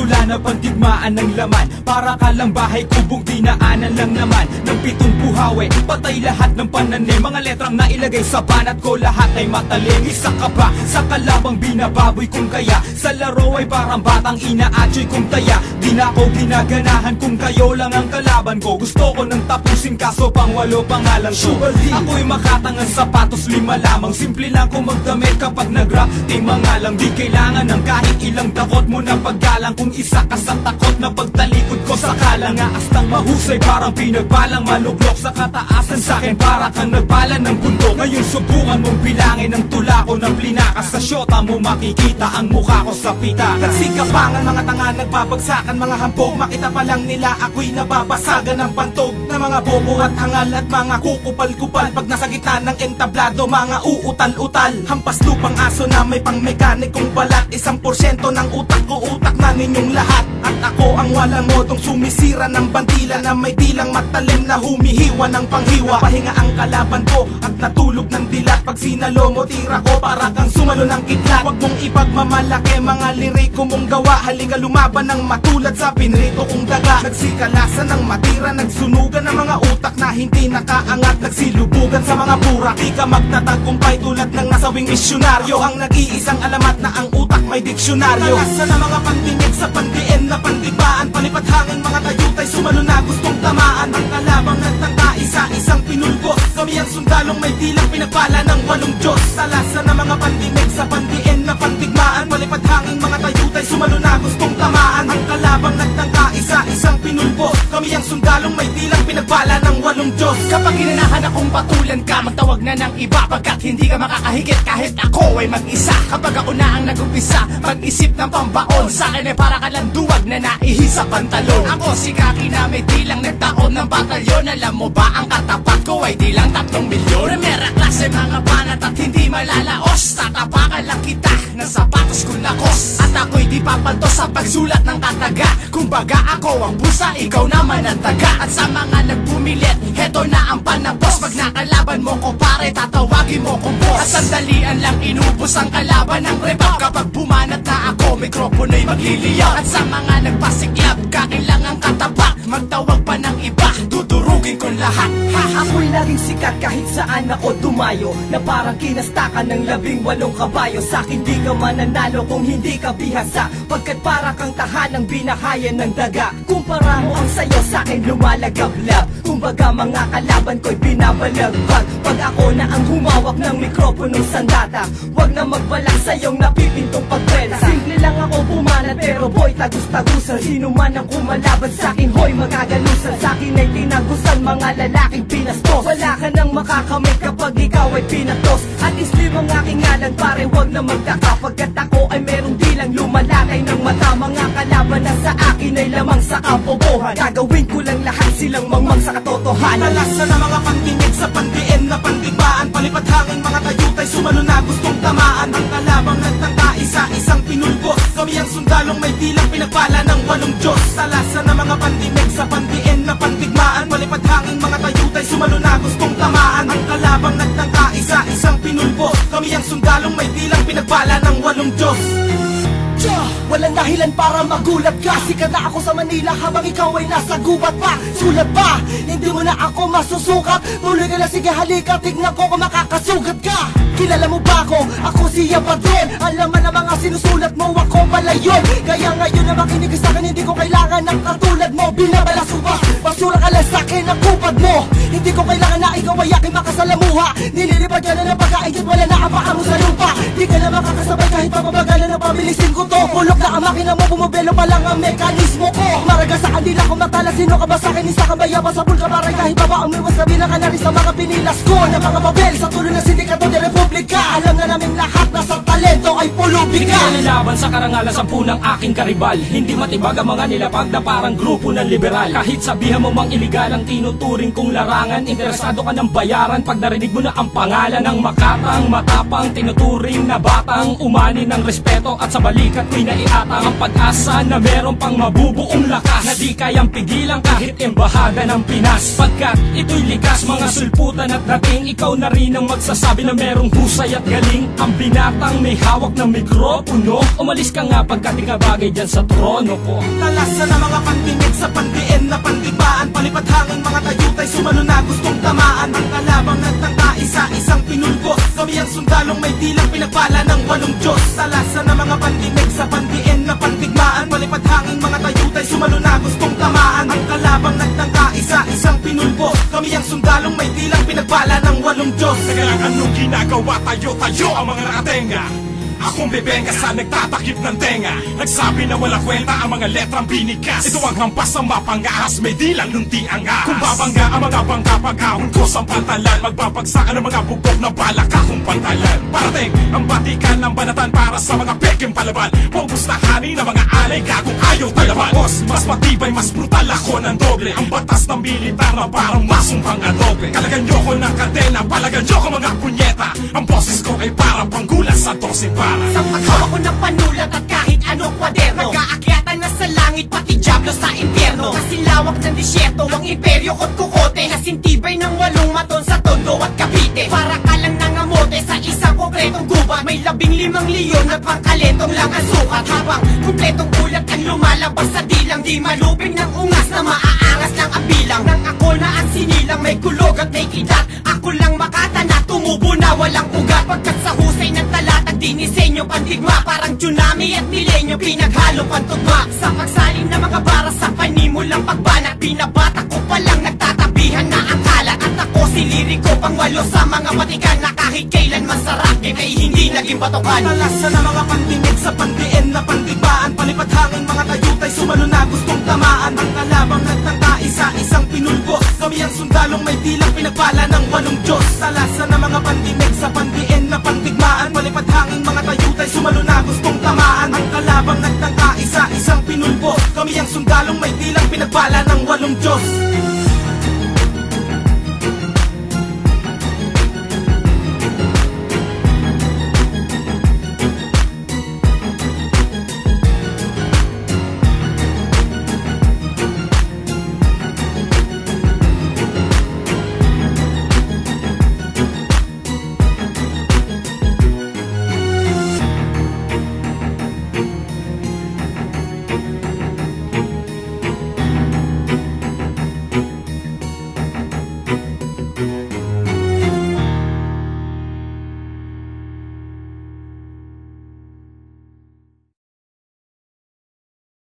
Wala na pang digmaan ng laman, para ka lang bahay kubong dinaanan lang naman ng 7 buhawi. Patay lahat ng pananim, mga letrang nailagay sa banat ko, lahat ay matalim. Isa ka ba sa kalabang binababoy kung kaya? Sa laro ay parang batang inaatsoy kung taya. Di na ako ginaganahan kung kayo lang ang kalaban ko. Gusto ko nang tapusin kaso pang 8 pangalan ko. Ako'y makatangang sapatos 5 lamang. Simple lang kung magdamit kapag nag-rap. Di mga lang, di kailangan ng kahit ilang dakot mo na paggalang. Kung isa ka sa takot na pagtalikod ko sa kalang astang mahusay, parang pinagbalang maluglok sa kataasan. Sa'kin para kang nagbalan ng bundok. Ngayon subukan mong bilangin ang tula ko ng plinakas. Sa syota mo makikita ang mukha ko sa pita. Nagsikapangan mga tanga, nagbabagsakan mga hambog. Makita pa lang nila ako'y nababasagan ng pantog na mga bobo at hangal at mga kukupal-kupal. Pag nasa gitna ng entablado, mga uutal-utal. Hampas lupang aso na may pang-mekanikong balat. 1% ng utak ko, utak na ninyong lahat. At ako ang walang modong sumisira ng bandila na may dilang matalim na humihiwa ng panghiwa. Pahinga ang kalaban ko at natulog ng dilat. Pag sinalo mo tira ko para kang sumalo ng kidlat. Huwag mong ipagmamalaki mga liriko mong gawa. Halika lumaban ng matulad sa pinrito kong daga. Nagsikalasan ng matira, nagsunugan ng mga utak na hindi nakaangat. Nagsilubugan sa mga pura, di ka magtatagumpay tulad ng nasawing misyonaryo. Ang nag-iisang alamat na ang utak may diksyonaryo. Nalasan na mga pandinig sa pandiin na pandibaan. Palipat hangin mga tayutay, sumalo na gustong tamaan. Ang kalabang nagtangka, isa-isang pinulbos. Kami ang sundalong may dilang pinagpala ng 8 Diyos. Talasan na mga pandinig sa pandiin na pandigmaan. Palipat hangin mga tayutay, sumalo na gustong tamaan. Ang kalabang nagtangka, isa-isang pinulbos. Kami ang sundalong may dilang pinagpala ng 8 Diyos. Kapag hinanahan akong patulan ka, magtawag na ng iba. Pagkat hindi ka makakahigit kahit ako ay mag-isa. Kapag ako na ang nag-umpisa, mag-isip ng pambaon. Sa'kin ay para ka lang duwag na naihi sa pantalon. Ako si Kaki na may dilang nagtaon ng batalyon. Alam mo ba ang katapat ko ay dilang 3 milyon? Primera klase mga banat at hindi malalaos. Tatapakan lang kita ng sapatos kong lakos. At ako'y di papalto sa pagsulat ng kataga. Kumbaga ako ang busa, ikaw naman ang taga. At sa mga nagpumilit, heto na ang panabos. Pag nakalaban mo ko pare, tatawagin mo kong boss. At sandalian lang inubos ang kalaban ng rebab. Kapag bumanat na ako, mikropono'y magliliyaw. At sa mga nagpasiklab, kailangang katapak. Magtawag pa ng iba, dudurugin ko lahat. Ako'y laging sikat kahit saan ako dumayo. Na parang kinastakan ng 18 kabayo. Sa'kin di ka mananalo kung hindi ka bihasa. Pagkat para kang tahanang binahayan ng daga. Kumpara mo ang sayo, sa'kin lumalagablab. Kumbaga mga kalaban ko'y binabalagpag. Pag ako na ang humawak ng mikroponong sandata, wag na magbalak sa iyong napipintong pagkwenta. Simple lang ako bumanat pero boy tagus-tagusan. Sino man ang kumalaban sa'kin, hoy magagalusan. Sa'kin ay tinagusan mga lalaking pinastos. Wala ka nang makakamit kapag ikaw ay pinatos. At islim ang aking ngalan pare, wag na magtaka. Pagkat ako ay merong dilang lumalatay ng mata. Mga kalaban na sa akin ay lamang sa kabobohan. Gagawin ko lang lahat silang mangmang sa katotohanan. Nalasan na mga pandinig sa pandiin na pandibaan. Palipat hangin mga tayutay, sumalo na gustong tamaan. Ang kalabang nagtangka, isa-isang pinulbos. Kami ang sundalong may dilang pinagpala ng 8 Diyos. Talasan na mga pandinig sa pandiin na pandigmaan. Palipat hangin mga tayutay, sumalo na gustong tamaan. Ang kalabang nagtangka, isa-isang pinulbos. Kami ang sundalong may dilang pinagpala ng 8 Diyos. Walang dahilan para magulat ka. Sikat na ako sa Manila habang ikaw ay nasa gubat pa. Sulat ba? Hindi mo na ako masusukat. Tuloy ka na, sige halika, tignan ko kung makakasugat ka. Kilala mo ba ako? Ako si Yapadron. Alam mo na mga sinusulat mo, ako pala yun. Kaya ngayon na makinig sa akin, hindi ko kailangan ng katulad mo. Binabalas ba? Basura ka lang sa akin ang kupad mo. Hindi ko kailangan na ikaw ay aking makasalamuha. Nililipad ka na ng pagkaigit, wala na ang paa mo sa lupa. Di ka na makakasabay kahit pamabagalan na pabilisin ko to. Pulok na ang makina mo, bumabelo pa lang ang mekanismo ko. Maraga sa kanila kung matala, sino ka ba sa akin? Isa kang bayaba sa bulka, maray kahit baba ang miwas. Kabilang ka na rin sa mga pinilas ko na mga babel sa tuloy ng sindikato de Republika. Alam na namin lahat na sa talento ay pulubi ka. Hindi nalaban sa karangalan 10 ng aking karibal. Hindi matibag ang mga nilapag na parang grupo ng liberal. Kahit sabihan mo mang iligal ang tinuturing kong larangan, interesado ka ng bayaran pag narinig mo na ang pangalan ng makatang, matapang, tinuturing na batang umani ng respeto. At sa balikat ko'y naiatang ang pag-asa na meron pang mabubuong lakas na di kayang pigilan kahit embahada ng Pinas. Pagkat ito'y likas, mga sulputan at dating, ikaw na rin ang magsasabi na merong husay at galing. Ang binatang may hawak na mikropono. Umalis ka nga pagkat di ka bagay dyan sa trono ko. Talasan ng mga pandinig sa pandiin na pandibaan. Palipat hangin mga tayutay sumalo na gustong tamaan. Ang kalabang nagtangka isa-isang pinulbos. Kami ang sundalong may dilang pinagpala ng 8 Diyos. Talasan ng mga pandinig sa pandiin na pandigmaan. Palipat hangin mga tayutay sumalo na gustong tamaan. Ang kalabang nagtangka isa-isang pinulbos. Kami ang sundalong may dilang pinagpala ng 8 Diyos. Teka lang, anong ginagawa? Tayo ang mga nakatenga. Akong bebenga sa nagtatakip ng tenga. Nagsabi na wala kwenta ang mga letrang binigas. Ito ang hampas ng mapangahas, may dilang nunti ang ahas. Kung babangga ang mga bangka pag-ahon ko sa pantalan, magbabagsakan ang mga bugok na balak akong pantalan. Parating ang batikan ng banatan para sa mga peking palaban. Pugustahanin ang mga alay, gagong ayaw talaban. Boss, mas matibay, mas brutal ako ng doble. Ang batas ng militar na parang masumpang adobe. Kalagan nyo ko ng kadena, palagan nyo ko mga punyeta. Ang boses ko ay parang panggulas sa 12 para. Sa paghawa ko ng panulat at kahit anong kwaderno, nag-aakyatan na sa langit pati diablo sa impyerno. Kasi lawak ng disyerto ang imperyo ko't kukote. Nasintibay ng 8 maton sa Tondo at Cavite. Para ka lang nangamote sa isang konkretong gubat. May 15 leon at pangkaletong lang ang sukat. Habang kumpletong ulat ang lumalabas sa dilang. Di maluping ng ungas na maaangas ng abilang. Nang ako na ang sinilang may kulog at may kidat. Ako lang makatana, tumubo na walang ugat. Pagkat sa husay ng talatag dinisenyo pandigma. Parang tsunami at milenyo pinaghalo pantugma. Sa pagsalin ng mga bara sa panimulang pagbanat. Binabata ko palang nagtatabihan na ang kalat. At ako siliriko pang 8 sa mga matikan. Na kahit kailan masarap ay hindi naging batokan. Talasan ng mga pandinig sa pandiin na pandibaan. Palipat hangin mga tayutay sumalo na gustong tamaan. Ang kalabang nagtangka isa-isang pinulbos. Kami ang sundalong may dilang pinagpala ng 8 Diyos. Talasan ng mga pandinig sa pandiin na pandigmaan. Palipat hangin mga tayutay sumalo na gustong tamaan. Ang kalabang nagtangka isa-isang pinulbos. Kami ang sundalong may dilang pinagpala ng 8 Diyos.